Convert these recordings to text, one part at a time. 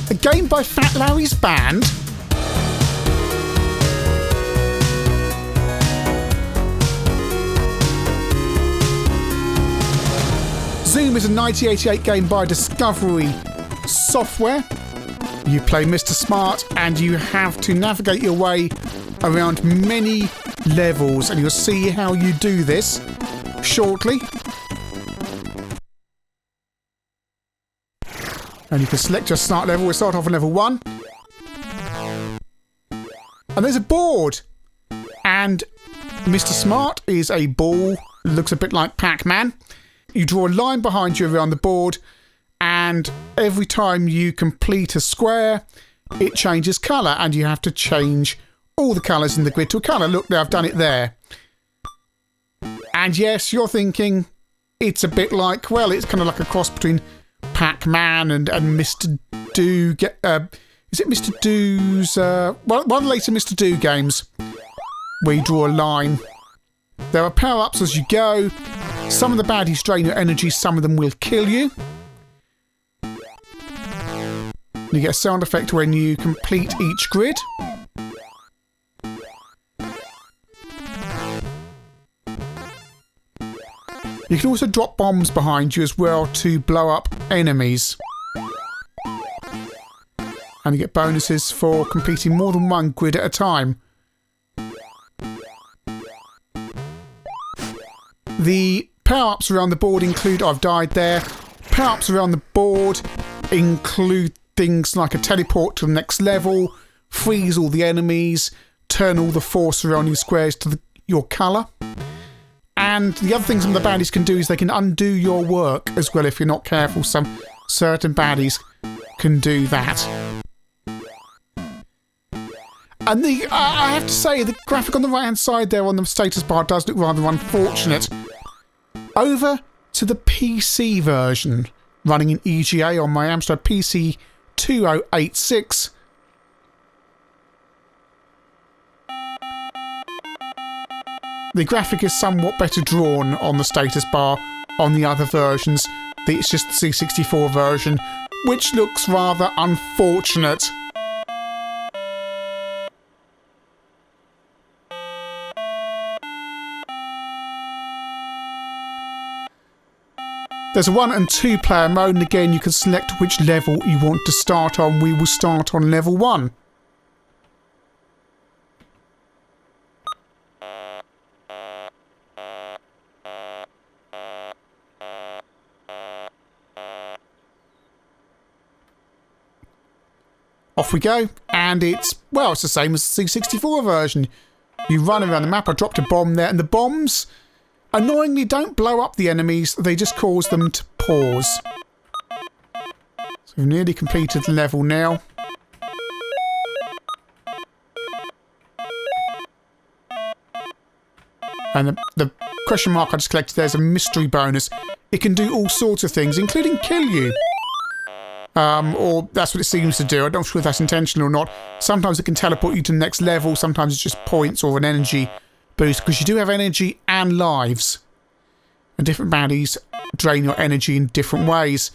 A game by Fat Larry's Band. Zoom is a 1988 game by Discovery Software. You play Mr. Smart and you have to navigate your way around many levels, and you'll see how you do this shortly. And you can select your start level. We'll start off on level 1. And there's a board. And Mr. Smart is a ball. Looks a bit like Pac-Man. You draw a line behind you around the board, and every time you complete a square, it changes colour, and you have to change all the colours in the grid to a colour. Look, there, I've done it there. And yes, you're thinking it's a bit like, well, it's kind of like a cross between Pac-Man and Mr. Do. Is it Mr. Do's? One of the later Mr. Do games where you draw a line. There are power-ups as you go. Some of the baddies drain your energy, some of them will kill you. You get a sound effect when you complete each grid. You can also drop bombs behind you as well to blow up enemies. And you get bonuses for completing more than one grid at a time. The power-ups around the board include... I've died there. Power-ups around the board include things like a teleport to the next level, freeze all the enemies, turn all the 4 surrounding squares to your colour. And the other thing some of the baddies can do is they can undo your work as well if you're not careful. Some certain baddies can do that. And I have to say, the graphic on the right-hand side there on the status bar does look rather unfortunate. Over to the PC version, running in EGA on my Amstrad PC 2086. The graphic is somewhat better drawn on the status bar on the other versions. It's just the C64 version, which looks rather unfortunate. There's a 1 and 2 player mode, and again you can select which level you want to start on. We will start on level 1. Off we go, and it's the same as the C64 version. You run around the map. I dropped a bomb there, and the bombs annoyingly don't blow up the enemies, they just cause them to pause. So we've nearly completed the level now. And the question mark I just collected there's a mystery bonus. It can do all sorts of things, including kill you. Or that's what it seems to do. I'm not sure if that's intentional or not. Sometimes it can teleport you to the next level, sometimes it's just points or an energy boost, because you do have energy and lives. And different baddies drain your energy in different ways.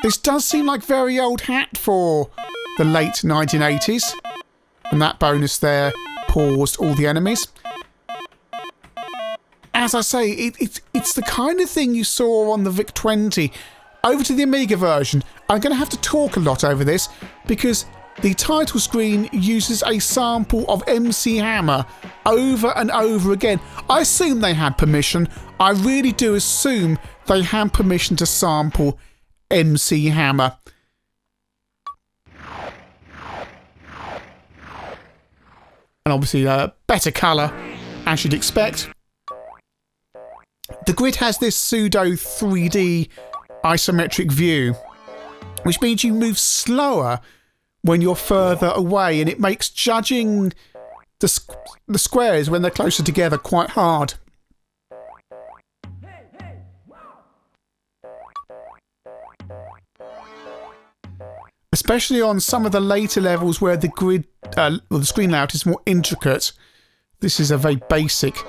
This does seem like very old hat for the late 1980s. And that bonus there paused all the enemies. As I say, it's the kind of thing you saw on the VIC-20. Over to the Amiga version. I'm going to have to talk a lot over this because the title screen uses a sample of MC Hammer over and over again. I assume they had permission. I really do assume they had permission to sample MC Hammer. And obviously better colour, as you'd expect. The grid has this pseudo 3D isometric view, which means you move slower when you're further away, and it makes judging the squares when they're closer together quite hard. Especially on some of the later levels where the grid, or the screen layout is more intricate. This is a very basic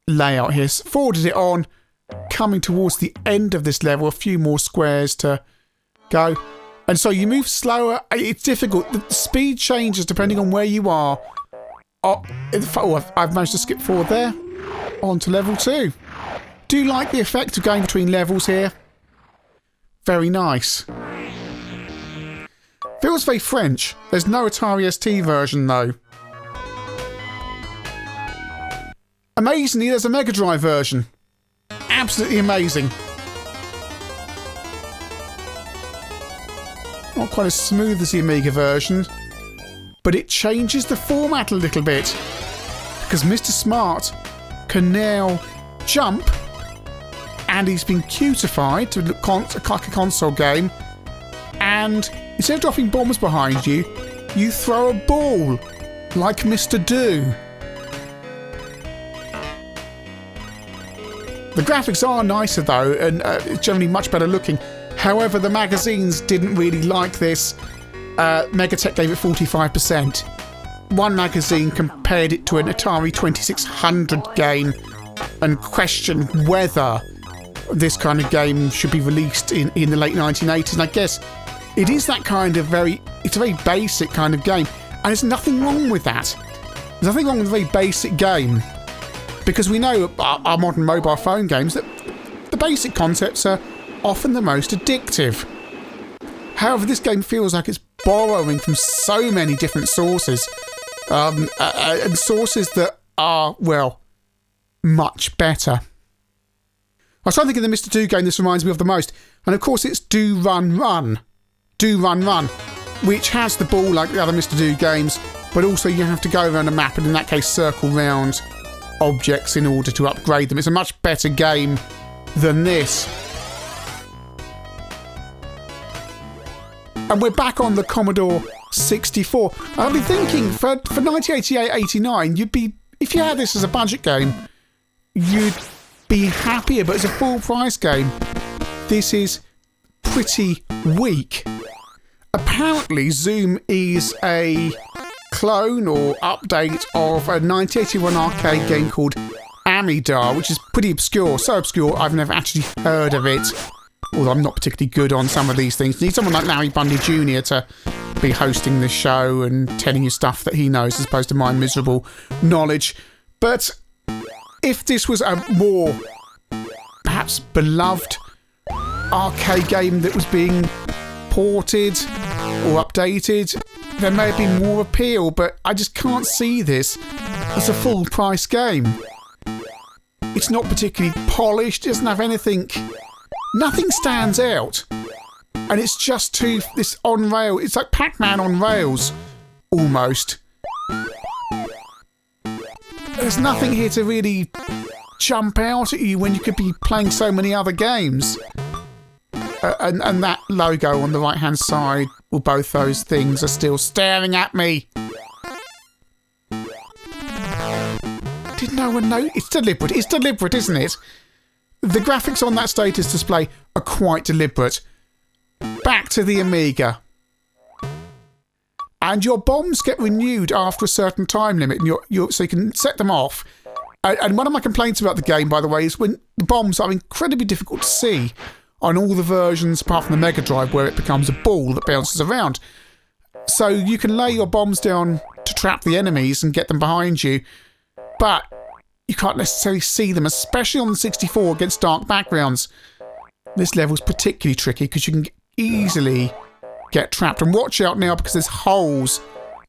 layout here. Forwarded it on, coming towards the end of this level, a few more squares to Go. And so you move slower. It's difficult. The speed changes depending on where you are. Oh, I've managed to skip forward there. On to level 2. Do you like the effect of going between levels here? Very nice. Feels very French. There's no Atari ST version though. Amazingly, there's a Megadrive version. Absolutely amazing. Not quite as smooth as the Amiga version, but it changes the format a little bit because Mr. Smart can now jump, and he's been cutified to look like a console game, and instead of dropping bombs behind you, you throw a ball like Mr. Do. The graphics are nicer though, and it's generally much better looking. However, the magazines didn't really like this. Megatech gave it 45%. One magazine compared it to an Atari 2600 game and questioned whether this kind of game should be released in the late 1980s. And I guess it is that kind of it's a very basic kind of game. And there's nothing wrong with that. There's nothing wrong with a very basic game. Because we know our modern mobile phone games that the basic concepts are often the most addictive. However, this game feels like it's borrowing from so many different sources. And sources that are, well, much better. I was trying to think of the Mr. Do game this reminds me of the most. And of course it's Do Run Run. Do Run Run. Which has the ball like the other Mr. Do games. But also you have to go around a map and in that case circle round objects in order to upgrade them. It's a much better game than this. And we're back on the Commodore 64. I've been thinking for 1988-89, you'd be, if you had this as a budget game, you'd be happier, but as a full price game, this is pretty weak. Apparently, Zoom is a clone or update of a 1981 arcade game called Amidar, which is pretty obscure. So obscure, I've never actually heard of it. Although I'm not particularly good on some of these things. You need someone like Larry Bundy Jr. to be hosting the show and telling you stuff that he knows as opposed to my miserable knowledge. But if this was a more, perhaps, beloved arcade game that was being ported or updated, there may have been more appeal, but I just can't see this as a full price game. It's not particularly polished, it doesn't have anything. Nothing stands out. And it's just this on rail. It's like Pac-Man on rails, almost. There's nothing here to really jump out at you when you could be playing so many other games. And that logo on the right-hand side, well, both those things are still staring at me. Did no one know? It's deliberate. It's deliberate, isn't it? The graphics on that status display are quite deliberate. Back to the Amiga. And your bombs get renewed after a certain time limit, and so you can set them off. And one of my complaints about the game, by the way, is when the bombs are incredibly difficult to see on all the versions apart from the Megadrive, where it becomes a ball that bounces around. So you can lay your bombs down to trap the enemies and get them behind you, but you can't necessarily see them, especially on the 64 against dark backgrounds. This level's particularly tricky because you can easily get trapped. And watch out now because there's holes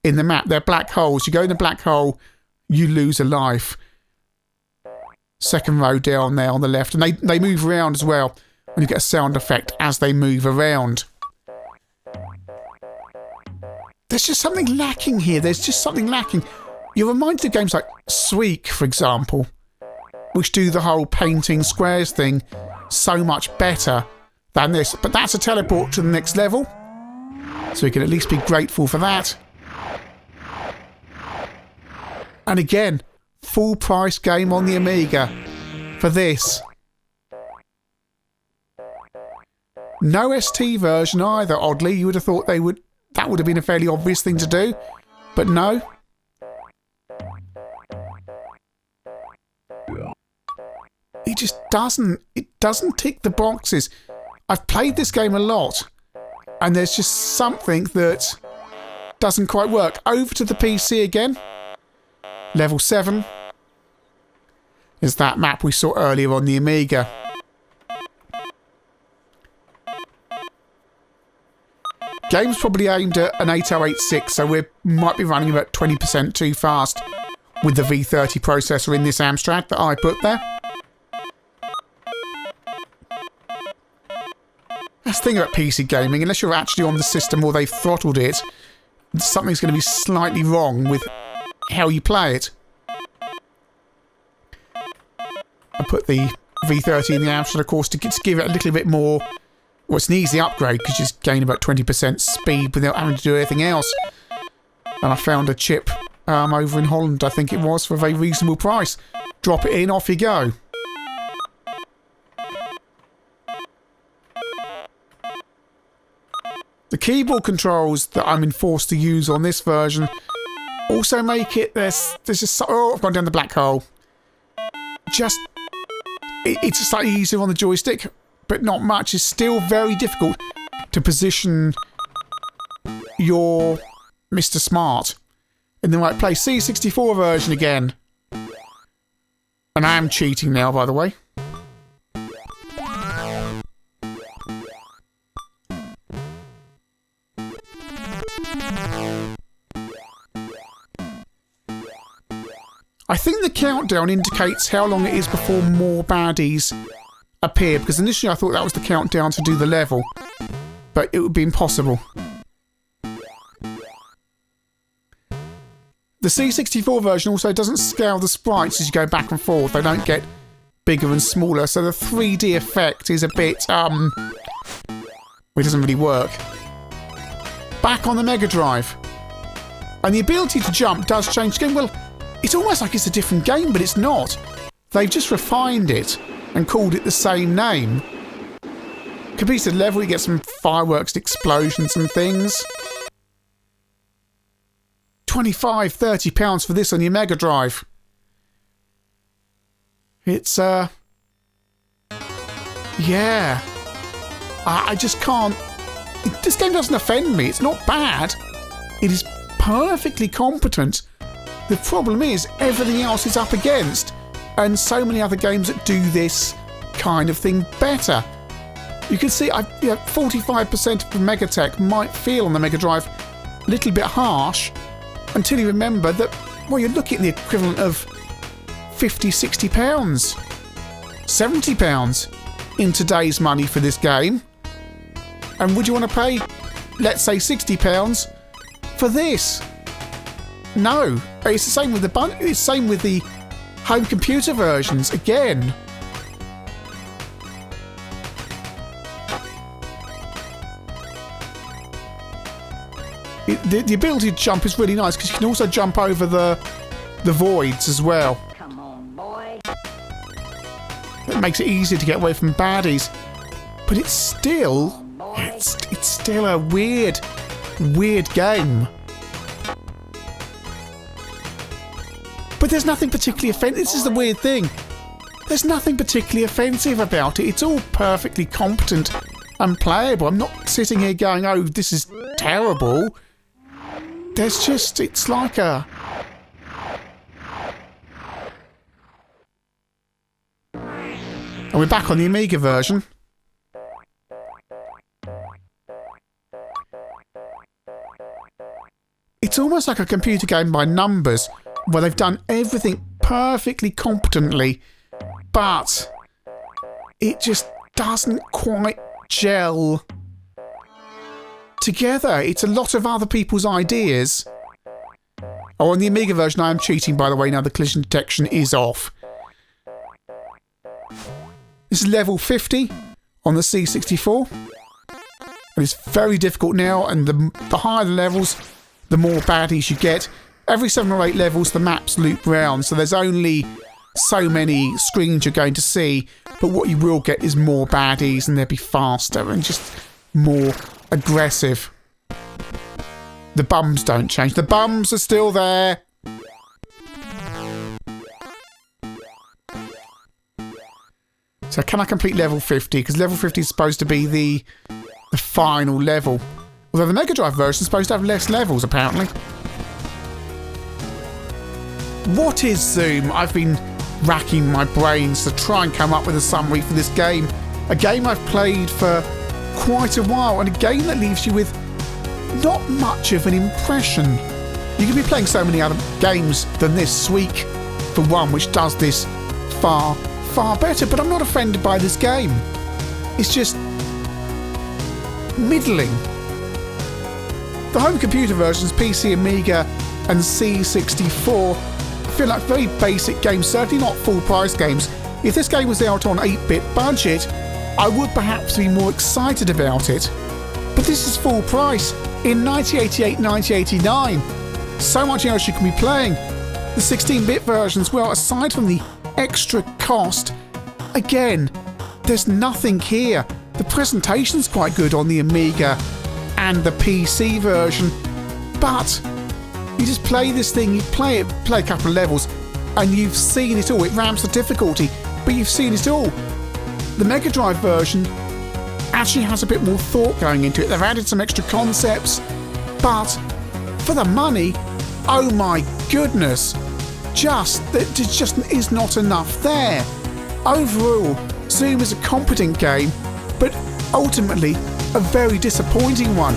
in the map. They're black holes. You go in the black hole, you lose a life. Second row down there on the left. And they move around as well. And you get a sound effect as they move around. There's just something lacking here. There's just something lacking. You're reminded of games like Sweek, for example, which do the whole painting squares thing so much better than this. But that's a teleport to the next level, so you can at least be grateful for that. And again, full price game on the Amiga for this. No ST version either, oddly. You would have thought that would have been a fairly obvious thing to do, but no. It just doesn't tick the boxes. I've played this game a lot, And there's just something that doesn't quite work. Over to the PC again. Level 7 is that map we saw earlier on the Amiga. Game's probably aimed at an 8086, so we might be running about 20% too fast with the V30 processor in this Amstrad that I put there. That's the thing about PC gaming, unless you're actually on the system or they've throttled it, something's going to be slightly wrong with how you play it. I put the V30 in the Amstrad, of course, to give it a little bit more. Well, it's an easy upgrade because you just gain about 20% speed without having to do anything else. And I found a chip over in Holland, I think it was, for a very reasonable price. Drop it in, off you go. The keyboard controls that I'm forced to use on this version also make it, there's just, oh, I've gone down the black hole. It's slightly easier on the joystick, but not much. It's still very difficult to position your Mr. Smart in the right place. C64 version again. And I am cheating now, by the way. I think the countdown indicates how long it is before more baddies appear, because initially I thought that was the countdown to do the level, but it would be impossible. The C64 version also doesn't scale the sprites as you go back and forth. They don't get bigger and smaller, so the 3D effect is a bit, it doesn't really work. Back on the Megadrive. And the ability to jump does change the game. Well, it's almost like it's a different game, but it's not. They've just refined it and called it the same name. Completed level, you get some fireworks, explosions and things. £25–30 for this on your Mega Drive. It's, yeah. I just can't... This game doesn't offend me. It's not bad. It is perfectly competent. The problem is, everything else is up against. And so many other games that do this kind of thing better. You can see 45% of the Megatech might feel on the Mega Drive a little bit harsh until you remember that, well, you're looking at the equivalent of £50–60, £70 in today's money for this game. And would you want to pay, let's say, £60 for this? No. It's the same with the same with the home computer versions again. The ability to jump is really nice because you can also jump over the voids as well. Come on, boy. It makes it easier to get away from baddies, but it's still it's still a weird game. But there's nothing particularly offensive. This is the weird thing. There's nothing particularly offensive about it. It's all perfectly competent and playable. I'm not sitting here going, oh, this is terrible. There's just, it's like a... And we're back on the Amiga version. It's almost like a computer game by numbers, where they've done everything perfectly competently, but it just doesn't quite gel together. It's a lot of other people's ideas. Oh, on the Amiga version, I am cheating, by the way. Now the collision detection is off. This is level 50 on the C64. And it's very difficult now, and the higher the levels, the more baddies you get. Every 7 or 8 levels, the maps loop round, so there's only so many screens you're going to see, but what you will get is more baddies, and they'll be faster and just more aggressive. The bums don't change. The bums are still there. So can I complete level 50? Because level 50 is supposed to be the final level. Although the Megadrive version is supposed to have less levels, apparently. What is Zoom? I've been racking my brains to try and come up with a summary for this game. A game I've played for quite a while, and a game that leaves you with not much of an impression. You could be playing so many other games than this week for one which does this far, far better, but I'm not offended by this game. It's just middling. The home computer versions, PC, Amiga and C64, feel like very basic games, certainly not full price games. If this game was out on 8-bit budget, I would perhaps be more excited about it. But this is full price in 1988, 1989. So much else you can be playing. The 16-bit versions, well, aside from the extra cost, again, there's nothing here. The presentation's quite good on the Amiga and the PC version, but you just play this thing, you play a couple of levels, and you've seen it all. It ramps the difficulty, but you've seen it all. The Megadrive version actually has a bit more thought going into it. They've added some extra concepts, but for the money, oh my goodness, there just is not enough there. Overall, Zoom is a competent game, but ultimately a very disappointing one.